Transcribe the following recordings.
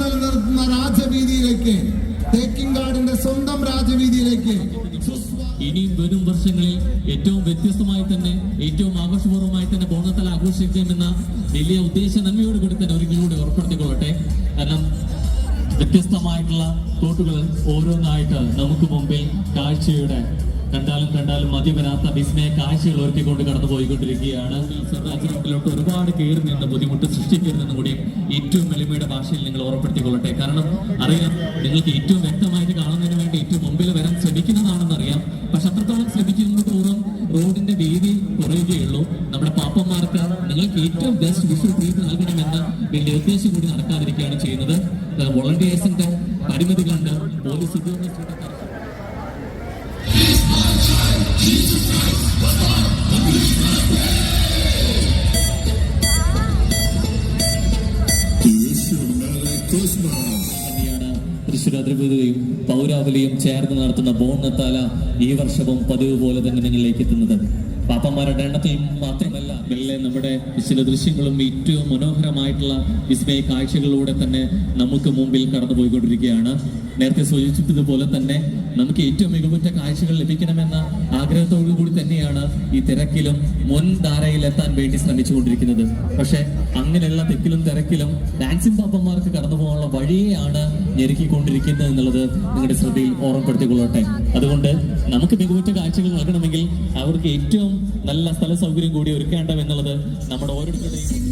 നിലനിർത്തുന്ന രാജവീതിയിലേക്ക്, തേക്കിൻകാടിന്റെ സ്വന്തം രാജവീതിയിലേക്ക് ഇനിയും വരും വർഷങ്ങളിൽ ഏറ്റവും വ്യത്യസ്തമായി തന്നെ, ഏറ്റവും ആഘോഷപൂർവ്വമായി തന്നെ ബോണത്തല ആഘോഷിക്കുമെന്ന വലിയ ഉദ്ദേശ നന്മയോടുകൂടി തന്നെ ഒരിക്കലൂടെ ഉറപ്പെടുത്തിക്കൊള്ളട്ടെ. കാരണം വ്യത്യസ്തമായിട്ടുള്ള തോട്ടുകൾ ഓരോന്നായിട്ട് നമുക്ക് മുമ്പിൽ കാഴ്ചയുടെ കണ്ടാലും മതി വരാത്ത വിസ്മയ കാഴ്ചകൾ ഒരുക്കിക്കൊണ്ട് കടന്നു പോയിക്കൊണ്ടിരിക്കുകയാണ്. രാജ്യത്തിലോട്ട് ഒരുപാട് കയറി നിന്ന് ബുദ്ധിമുട്ട് സൃഷ്ടിക്കരുതെന്നും കൂടി ഏറ്റവും എളിമയുടെ ഭാഷയിൽ നിങ്ങൾ ഉറപ്പെടുത്തിക്കൊള്ളട്ടെ. കാരണം അറിയാം, നിങ്ങൾക്ക് ഏറ്റവും വ്യക്തമായിട്ട് കാണുന്നതിന് വേണ്ടി ഏറ്റവും മുമ്പിൽ വരാൻ ശ്രമിക്കുന്നതാണെന്നറിയാം. പക്ഷെ അത്രത്തോളം ശ്രമിക്കുന്നത് തോറും റോഡിന്റെ വീതി കുറയുകയുള്ളൂ. നമ്മുടെ പാപ്പന്മാർക്ക് നിങ്ങൾക്ക് ഏറ്റവും ബെസ്റ്റ് വിഷ്വൽ ട്രീറ്റ് നൽകണമെന്ന് വലിയ ഉദ്ദേശം കൂടി നടക്കാതിരിക്കുകയാണ് ചെയ്യുന്നത്. വോളണ്ടിയേഴ്സിന്റെ പരിമിതികളുണ്ട്. പോലീസ് ഉദ്യോഗസ്ഥരുടെ തൃശ്ശൂർ അതിരൂപതയും പൗരാവലിയും ചേർന്ന് നടത്തുന്ന ബോണത്താല ഈ വർഷവും പതിവ് പോലെ തന്നെ നിങ്ങളിലേക്ക് എത്തുന്നത് പാപ്പന്മാരുടെ എണ്ണത്തിൽ മാത്രമല്ല, മെല്ലെ നമ്മുടെ ചില ദൃശ്യങ്ങളും ഏറ്റവും മനോഹരമായിട്ടുള്ള വിസ്മയ കാഴ്ചകളിലൂടെ തന്നെ നമുക്ക് മുമ്പിൽ കടന്നു പോയിക്കൊണ്ടിരിക്കുകയാണ്. നേരത്തെ സൂചിപ്പിച്ചതുപോലെ തന്നെ നമുക്ക് ഏറ്റവും മികവുറ്റ കാഴ്ചകൾ ലഭിക്കണമെന്ന ആഗ്രഹത്തോടു കൂടി തന്നെയാണ് ഈ തിരക്കിലും മുൻധാരയിൽ എത്താൻ വേണ്ടി ശ്രമിച്ചുകൊണ്ടിരിക്കുന്നത്. പക്ഷെ അങ്ങനെയുള്ള തിക്കിലും തിരക്കിലും ഡാൻസിംഗ് പാപ്പന്മാർക്ക് കടന്നു പോകാനുള്ള വഴിയെയാണ് ഞെരുക്കിക്കൊണ്ടിരിക്കുന്നത് എന്നുള്ളത് നിങ്ങളുടെ ശ്രദ്ധയിൽ ഓർമ്മപ്പെടുത്തിക്കൊള്ളട്ടെ. അതുകൊണ്ട് നമുക്ക് മികവുറ്റ കാഴ്ചകൾ നൽകണമെങ്കിൽ അവർക്ക് ഏറ്റവും നല്ല സ്ഥല സൗകര്യം കൂടി ഒരുക്കേണ്ടതെന്നുള്ളത് നമ്മുടെ ഓരോരുത്തരുടെയും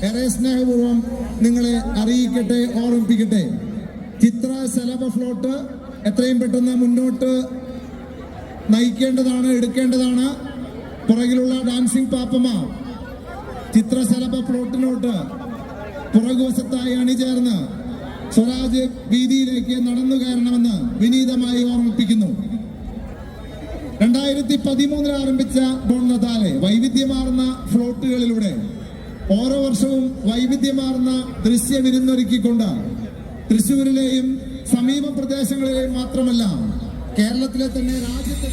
ഏറെ സ്നേഹപൂർവ്വം നിങ്ങളെ അറിയിക്കട്ടെ, ഓർമ്മിപ്പിക്കട്ടെ. ചിത്ര ശലഭ ഫ്ലോട്ട് എത്രയും പെട്ടെന്ന് മുന്നോട്ട് നയിക്കേണ്ടതാണ്, എടുക്കേണ്ടതാണ്. പുറകിലുള്ള ഡാൻസിംഗ് പാപ്പമാർ ചിത്രശലഭ ഫ്ലോട്ടിനോട്ട് പുറകുവശത്തായി അണിചേർന്ന് സ്വരാജ് വീതിയിലേക്ക് നടന്നു കയറണമെന്ന് വിനീതമായി ഓർമ്മിപ്പിക്കുന്നു. 2013 ആരംഭിച്ച ബോണത്താല വൈവിധ്യമാർന്ന ഫ്ലോട്ടുകളിലൂടെ ഓരോ വർഷവും വൈവിധ്യമാർന്ന ദൃശ്യ വിരുന്നൊരുക്കിക്കൊണ്ട് തൃശ്ശൂരിലെയും സമീപ പ്രദേശങ്ങളിലെയും മാത്രമല്ല കേരളത്തിലെ തന്നെ രാജ്യത്തെ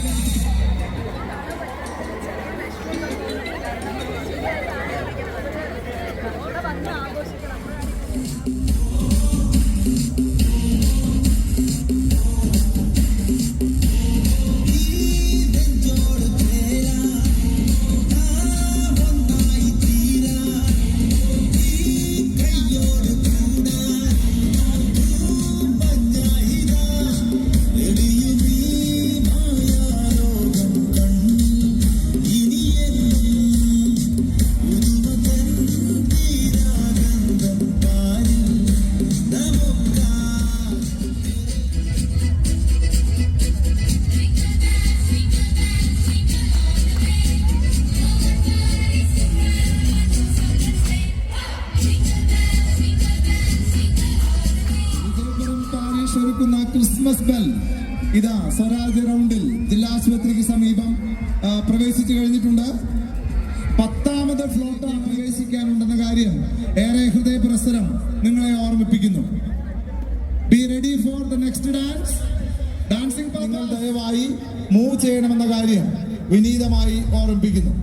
ക്രിസ്മസ് ബെൽ ഇതാ സ്വരാജ് റൗണ്ടിൽ ജില്ലാശുപത്രിക്ക് സമീപം പ്രവേശിച്ചു കഴിഞ്ഞിട്ടുണ്ട്. 10ാമത് ഫ്ലോട്ടാണ് പ്രവേശിക്കാനുണ്ടെന്ന കാര്യം ഏറെ ഹൃദയപുരസ്സരം നിങ്ങളെ ഓർമ്മിപ്പിക്കുന്നു. Be ready for the next dance. Dancing നിങ്ങൾ ദയവായി മൂവ് ചെയ്യണമെന്ന കാര്യം വിനീതമായി ഓർമ്മിപ്പിക്കുന്നു.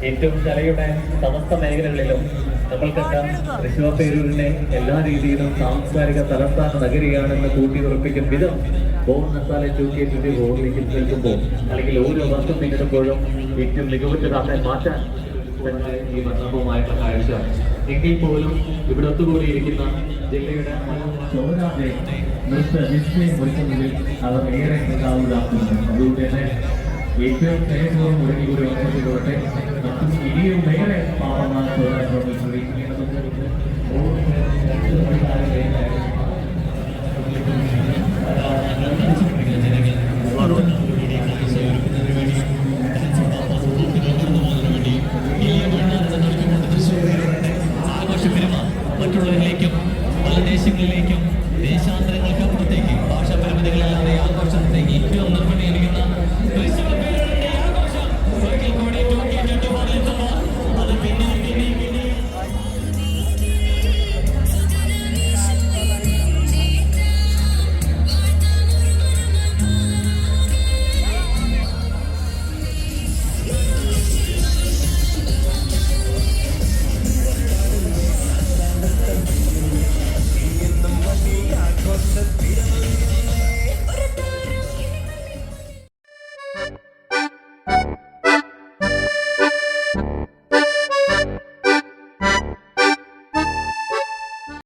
ഏറ്റവും കലയുടെ സമസ്ത മേഖലകളിലും നമ്മൾ കണ്ട തൃശ്ശൂർ പേരൂരിനെ എല്ലാ രീതിയിലും സാംസ്കാരിക തലസ്ഥാന നഗരിയാണെന്ന് കൂട്ടി ഉറപ്പിക്കും വിധം ബോൺ മസാല 2K24 നിൽക്കുമ്പോൾ അല്ലെങ്കിൽ ഓരോ വർഷം പിന്നിടുമ്പോഴും ഏറ്റവും മികവുറ്റതാക്കാൻ മാറ്റാൻ തന്നെ ഈ വർണ്ണവുമായിട്ടുള്ള കാഴ്ച. എങ്കിൽ പോലും ഇവിടെ ഒത്തുകൂടിയിരിക്കുന്ന ജില്ലയുടെ ചോരാതെ നൃത്ത നിശ്ചയം ഒരുക്കുന്നതിൽ അവർ ഏറെ ഉണ്ടാവുകയാക്കുന്നു. അതുകൊണ്ട് തന്നെ ഏറ്റവും സ്നേഹപൂർവ്വം ഒരുങ്ങി കൂടി ഓർമ്മിച്ചുകൊള്ളട്ടെ. ഇനിയും വേറെ പാവമായ ചോരാശ്രമങ്ങൾ ശ്രമിക്കേണ്ടതുണ്ട്. മറ്റുള്ളവരിലേക്കും പല ദേശങ്ങളിലേക്കും ദേശാന്തരങ്ങൾക്ക് അപ്പുറത്തേക്ക് ഭാഷാ പരിമിതികളില്ലാതെ ആഘോഷത്തിലേക്ക് ഏറ്റവും നിർമ്മിക്കുന്ന ആഘോഷം അത് പിന്നെയും